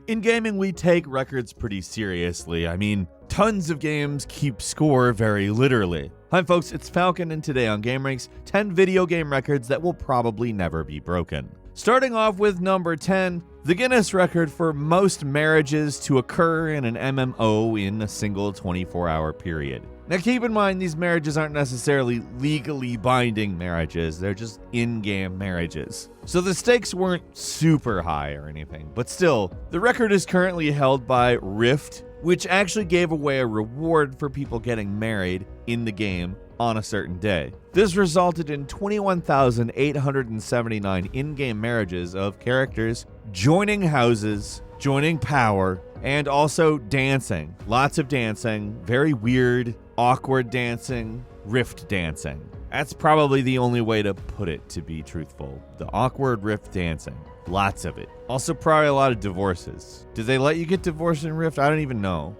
In gaming, we take records pretty seriously. I mean, tons of games keep score very literally. Hi folks, it's Falcon, and today on gameranx, 10 video game records that will probably never be broken. Starting off with number 10, the Guinness record for most marriages to occur in an MMO in a single 24-hour period. Now keep in mind, these marriages aren't necessarily legally binding marriages, they're just in-game marriages. So the stakes weren't super high or anything, but still, the record is currently held by Rift, which actually gave away a reward for people getting married in the game on a certain day. This resulted in 21,879 in-game marriages of characters joining houses, joining power, and also dancing. Lots of dancing, very weird, awkward dancing, Rift dancing. That's probably the only way to put it, to be truthful. The awkward Rift dancing. Lots of it. Also probably a lot of divorces. Do they let you get divorced in Rift? I don't even know.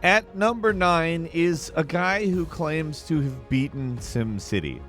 At number 9 is a guy who claims to have beaten SimCity.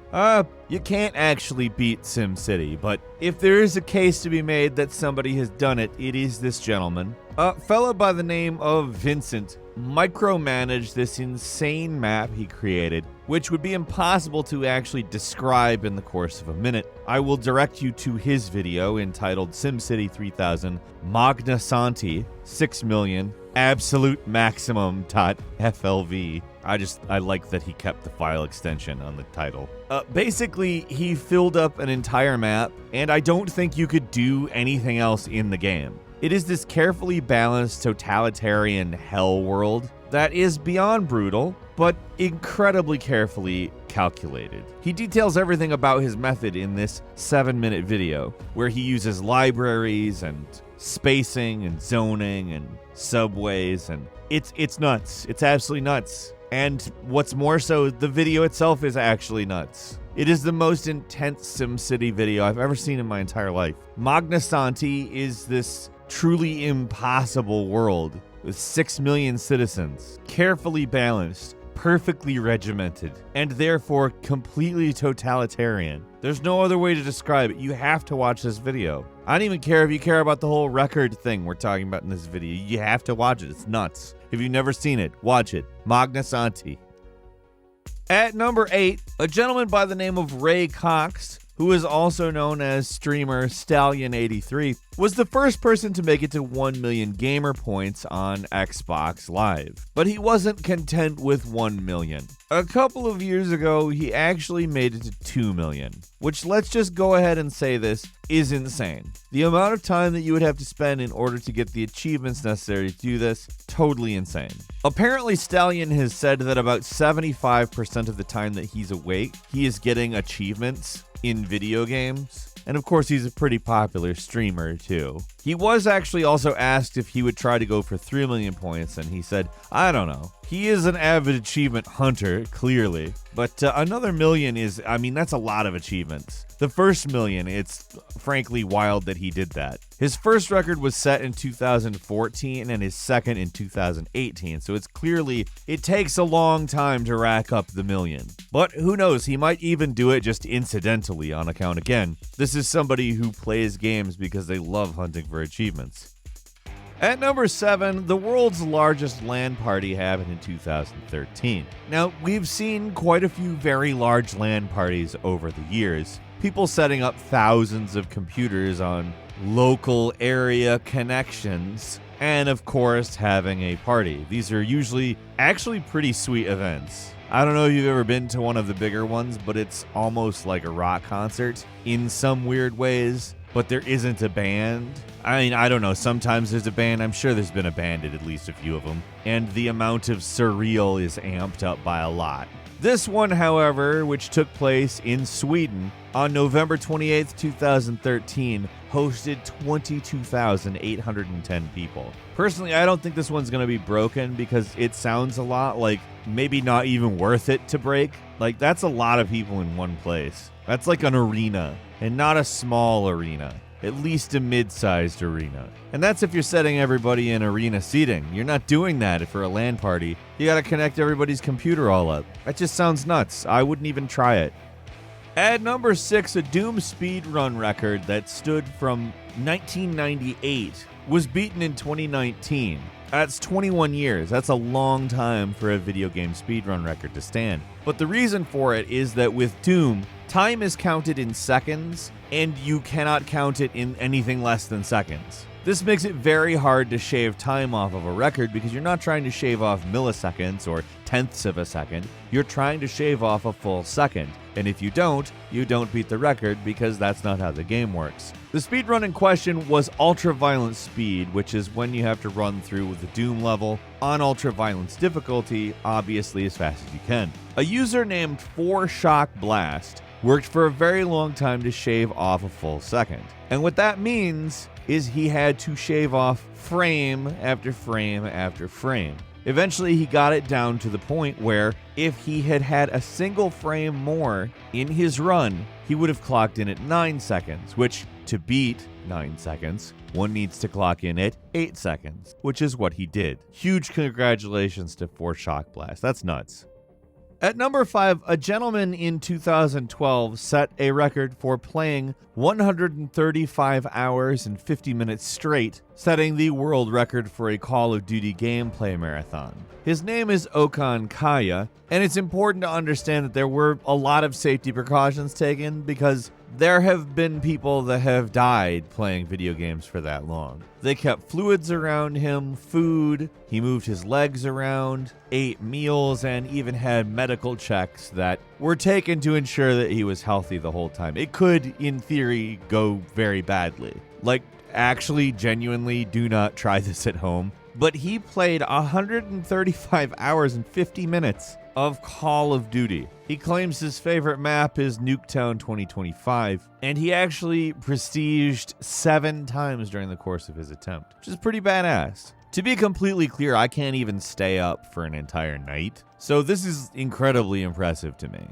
You can't actually beat SimCity, but if there is a case to be made that somebody has done it, it is this gentleman. A fellow by the name of Vincent micromanaged this insane map he created, which would be impossible to actually describe in the course of a minute. I will direct you to his video entitled SimCity 3000 Magna Santi 6 million absolute maximum.flv. I like that he kept the file extension on the title. Basically, he filled up an entire map, and I don't think you could do anything else in the game. It is this carefully balanced totalitarian hell world that is beyond brutal, but incredibly carefully calculated. He details everything about his method in this 7-minute video, where he uses libraries and spacing and zoning and subways, and it's nuts. It's absolutely nuts. And what's more so, the video itself is actually nuts. It is the most intense SimCity video I've ever seen in my entire life. Magna Santi is this truly impossible world with 6 million citizens, carefully balanced, perfectly regimented, and therefore completely totalitarian. There's no other way to describe it. You have to watch this video. I don't even care if you care about the whole record thing we're talking about in this video. You have to watch it. It's nuts. If you've never seen it, watch it. Magna Santi. At number 8, a gentleman by the name of Ray Cox, who is also known as streamer Stallion83, was the first person to make it to 1 million gamer points on Xbox Live. But he wasn't content with 1 million. A couple of years ago, he actually made it to 2 million, which, let's just go ahead and say this, is insane. The amount of time that you would have to spend in order to get the achievements necessary to do this, totally insane. Apparently, Stallion has said that about 75% of the time that he's awake, he is getting achievements in video games. And of course, he's a pretty popular streamer too. He was actually also asked if he would try to go for 3 million points, and he said, I don't know. He is an avid achievement hunter, clearly. But another million is, I mean, that's a lot of achievements. The first million, it's frankly wild that he did that. His first record was set in 2014 and his second in 2018, so it's clearly, it takes a long time to rack up the million. But who knows, he might even do it just incidentally on account. Again, this is somebody who plays games because they love hunting for achievements. At number 7, the world's largest LAN party happened in 2013. Now, we've seen quite a few very large LAN parties over the years. People setting up thousands of computers on local area connections, and of course, having a party. These are usually actually pretty sweet events. I don't know if you've ever been to one of the bigger ones, but it's almost like a rock concert in some weird ways, but there isn't a band. I mean, I don't know, sometimes there's a band. I'm sure there's been a band at least a few of them, and the amount of surreal is amped up by a lot. This one, however, which took place in Sweden on November 28th, 2013, hosted 22,810 people. Personally, I don't think this one's going to be broken because it sounds a lot like maybe not even worth it to break. Like, that's a lot of people in one place. That's like an arena, and not a small arena. At least a mid-sized arena. And that's if you're setting everybody in arena seating. You're not doing that for a LAN party. You gotta connect everybody's computer all up. That just sounds nuts. I wouldn't even try it. At number 6, a Doom speedrun record that stood from 1998 was beaten in 2019. That's 21 years. That's a long time for a video game speedrun record to stand. But the reason for it is that with Doom, time is counted in seconds, and you cannot count it in anything less than seconds. This makes it very hard to shave time off of a record because you're not trying to shave off milliseconds or tenths of a second. You're trying to shave off a full second. And if you don't beat the record because that's not how the game works. The speedrun in question was ultra-violent speed, which is when you have to run through the Doom level on ultra-violence difficulty, obviously as fast as you can. A user named 4Shock Blast worked for a very long time to shave off a full second. And what that means is he had to shave off frame after frame after frame. Eventually, he got it down to the point where if he had had a single frame more in his run, he would have clocked in at 9 seconds, which to beat 9 seconds, one needs to clock in at 8 seconds, which is what he did. Huge congratulations to 4Shock Blast. That's nuts. At number 5, a gentleman in 2012 set a record for playing 135 hours and 50 minutes straight, setting the world record for a Call of Duty gameplay marathon. His name is Okan Kaya, and it's important to understand that there were a lot of safety precautions taken because there have been people that have died playing video games for that long. They kept fluids around him, food, he moved his legs around, ate meals, and even had medical checks that were taken to ensure that he was healthy the whole time. It could, in theory, go very badly. Like, actually, genuinely, do not try this at home. But he played 135 hours and 50 minutes of Call of Duty. He claims his favorite map is Nuketown 2025, and he actually prestiged 7 times during the course of his attempt, which is pretty badass. To be completely clear, I can't even stay up for an entire night, so this is incredibly impressive to me.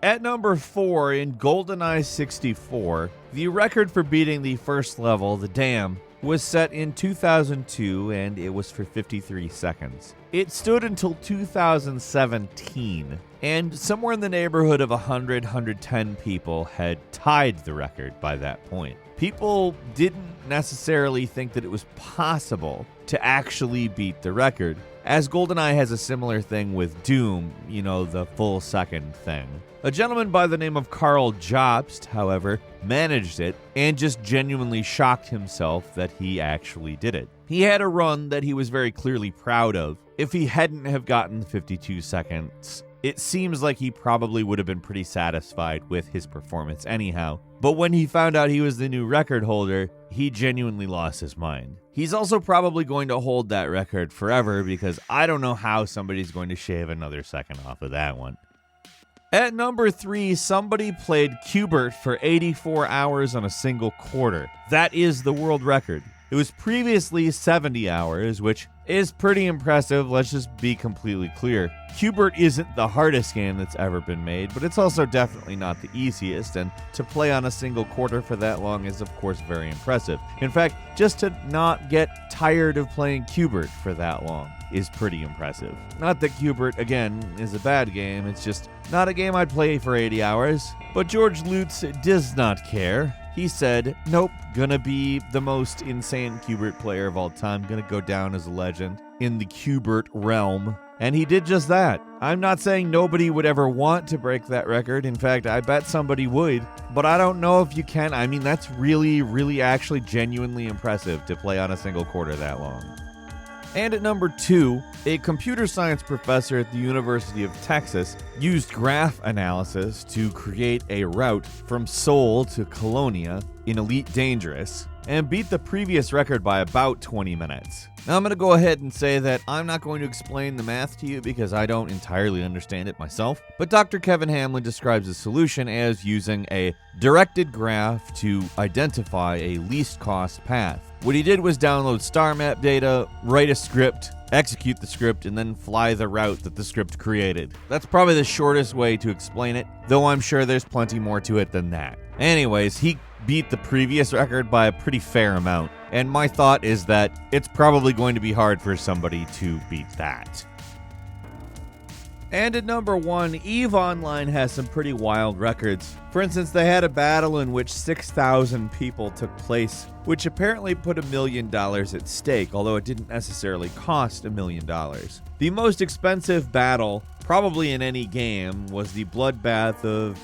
At number 4, in Goldeneye 64, the record for beating the first level, the Dam, was set in 2002, and it was for 53 seconds. It stood until 2017, and somewhere in the neighborhood of 110 people had tied the record by that point. People didn't necessarily think that it was possible to actually beat the record, as Goldeneye has a similar thing with Doom, the full second thing. A gentleman by the name of Carl Jobst, however, managed it and just genuinely shocked himself that he actually did it. He had a run that he was very clearly proud of. If he hadn't have gotten 52 seconds, it seems like he probably would have been pretty satisfied with his performance anyhow. But when he found out he was the new record holder, he genuinely lost his mind. He's also probably going to hold that record forever because I don't know how somebody's going to shave another second off of that one. At number 3, somebody played Qbert for 84 hours on a single quarter. That is the world record. It was previously 70 hours, which is pretty impressive. Let's just be completely clear. Qbert isn't the hardest game that's ever been made, but it's also definitely not the easiest, and to play on a single quarter for that long is of course very impressive. In fact, just to not get tired of playing Qbert for that long is pretty impressive. Not that Qbert, again, is a bad game, it's just not a game I'd play for 80 hours. But George Lutz does not care. He said, nope, gonna be the most insane Qbert player of all time, gonna go down as a legend in the Qbert realm. And he did just that. I'm not saying nobody would ever want to break that record. In fact, I bet somebody would, but I don't know if you can. I mean, that's really actually genuinely impressive to play on a single quarter that long. And at number 2, a computer science professor at the University of Texas used graph analysis to create a route from Seoul to Colonia in Elite Dangerous and beat the previous record by about 20 minutes. Now I'm going to go ahead and say that I'm not going to explain the math to you because I don't entirely understand it myself, but Dr. Kevin Hamlin describes the solution as using a directed graph to identify a least cost path. What he did was download star map data, write a script, execute the script, and then fly the route that the script created. That's probably the shortest way to explain it, though I'm sure there's plenty more to it than that. Anyways, he beat the previous record by a pretty fair amount, and my thought is that it's probably going to be hard for somebody to beat that. And at number 1, EVE Online has some pretty wild records. For instance, they had a battle in which 6,000 people took place which apparently put $1 million at stake, although it didn't necessarily cost $1 million. The most expensive battle, probably in any game, was the Bloodbath of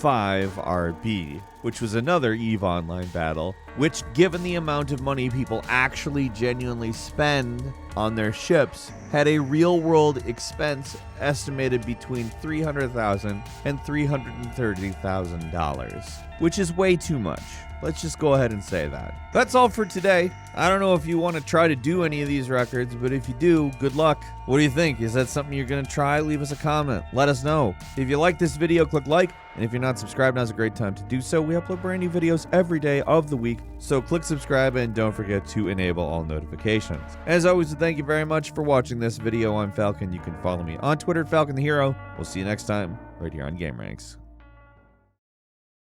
BR5RB, which was another EVE Online battle, which, given the amount of money people actually genuinely spend on their ships, had a real-world expense estimated between $300,000 and $330,000, which is way too much. Let's just go ahead and say that. That's all for today. I don't know if you want to try to do any of these records, but if you do, good luck. What do you think? Is that something you're going to try? Leave us a comment. Let us know. If you like this video, click like. And if you're not subscribed, now's a great time to do so. We upload brand new videos every day of the week, so click subscribe and don't forget to enable all notifications. As always, thank you very much for watching this video. I'm Falcon. You can follow me on Twitter at Falcon the Hero. We'll see you next time right here on gameranx.